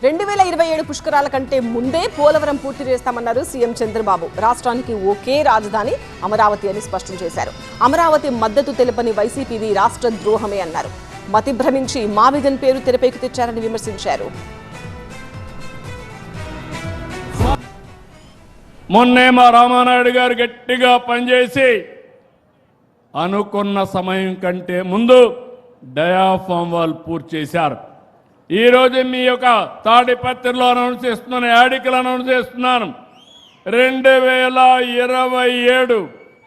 2027 పుష్కరాల కంటే ముందే పోలవరం పూర్తి చేస్తామన్నారు సీఎం చంద్రబాబు. రాష్ట్రానికి ఒకే రాజధాని అమరావతి అని స్పష్టం చేశారు. అమరావతి మద్దతు తెలపని వైసీపీది రాష్ట్ర ద్రోహమే అన్నారు. మతి భ్రమించి మావిగన్ పేరు తెరపైకి తెచ్చారని విమర్శించారు. మొన్నే మా రామానాయుడు గారు గట్టిగా పనిచేసి అనుకున్న సమయం కంటే ముందు డయాఫామ్ వాల్ పూర్తి చేశారు. ఈరోజు మీ యొక్క తాడిపత్రిలో అనౌన్స్ చేస్తున్నాను, యాడికలు అనౌన్స్ చేస్తున్నాను. 2027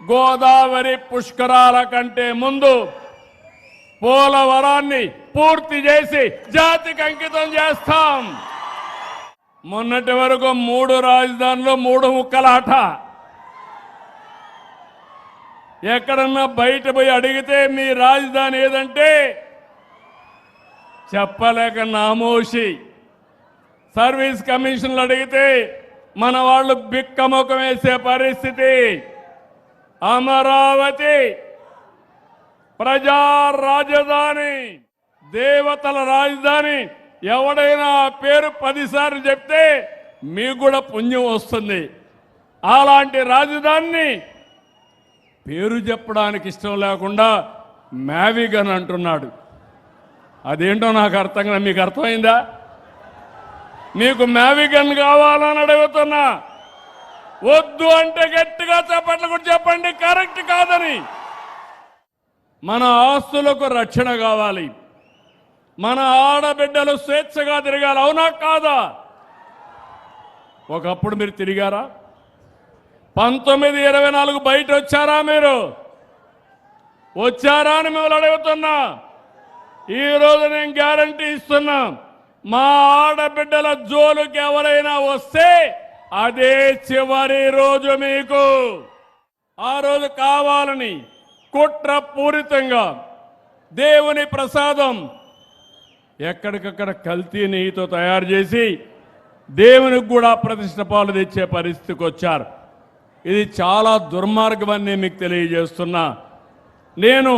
గోదావరి పుష్కరాల కంటే ముందు పోలవరాన్ని పూర్తి చేసి జాతికి అంకితం చేస్తాం. మొన్నటి వరకు 3 రాజధానులు 3 ముక్కలాట. ఎక్కడన్నా బయట పోయి అడిగితే మీ రాజధాని ఏదంటే చెప్పలేక నామోషి. సర్వీస్ కమిషన్లు అడిగితే మన వాళ్ళు బిక్కముఖం వేసే పరిస్థితి. అమరావతి ప్రజా రాజధాని, దేవతల రాజధాని. ఎవడైనా ఆ పేరు 10 సార్లు చెప్తే మీకు కూడా పుణ్యం వస్తుంది. అలాంటి రాజధానిని పేరు చెప్పడానికి ఇష్టం లేకుండా మ్యావిగన్ అంటున్నాడు. అదేంటో నాకు అర్థం కాదు. మీకు అర్థమైందా? మీకు మ్యావిగన్ కావాలని అడుగుతున్నా. వద్దు అంటే గట్టిగా చప్పట్లు కూడా చెప్పండి కరెక్ట్ కాదని. మన ఆస్తులకు రక్షణ కావాలి. మన ఆడబిడ్డలు స్వేచ్ఛగా తిరగాలి. అవునా కాదా? ఒకప్పుడు మీరు తిరిగారా? 1924 బయట వచ్చారా? మీరు వచ్చారా అని మిమ్మల్ని అడుగుతున్నా. ఈరోజు నేను గ్యారంటీ ఇస్తున్నా, మా ఆడబిడ్డల జోలుకి ఎవరైనా వస్తే అదే చివరి రోజు. మీకు ఆ రోజు కావాలని కుట్రపూరితంగా దేవుని ప్రసాదం ఎక్కడికక్కడ కల్తీ నెయ్యితో తయారు చేసి దేవునికి కూడా ప్రతిష్ట పాలు తెచ్చే పరిస్థితికి వచ్చారు. ఇది చాలా దుర్మార్గం అని మీకు తెలియజేస్తున్నా. నేను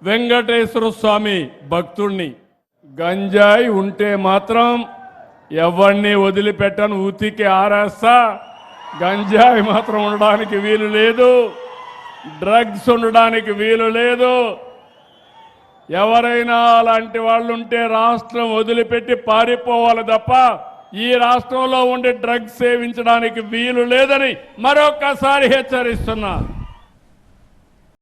వెంకటేశ్వర స్వామి భక్తుణ్ణి. గంజాయి ఉంటే మాత్రం ఎవరిని వదిలిపెట్టను, ఉతికి ఆరేస్తా. గంజాయి మాత్రం ఉండడానికి వీలు లేదు, డ్రగ్స్ ఉండడానికి వీలు లేదు. ఎవరైనా అలాంటి వాళ్ళు ఉంటే రాష్ట్రం వదిలిపెట్టి పారిపోవాలి తప్ప ఈ రాష్ట్రంలో ఉండే డ్రగ్స్ సేవించడానికి వీలు లేదని మరొకసారి హెచ్చరిస్తున్నా.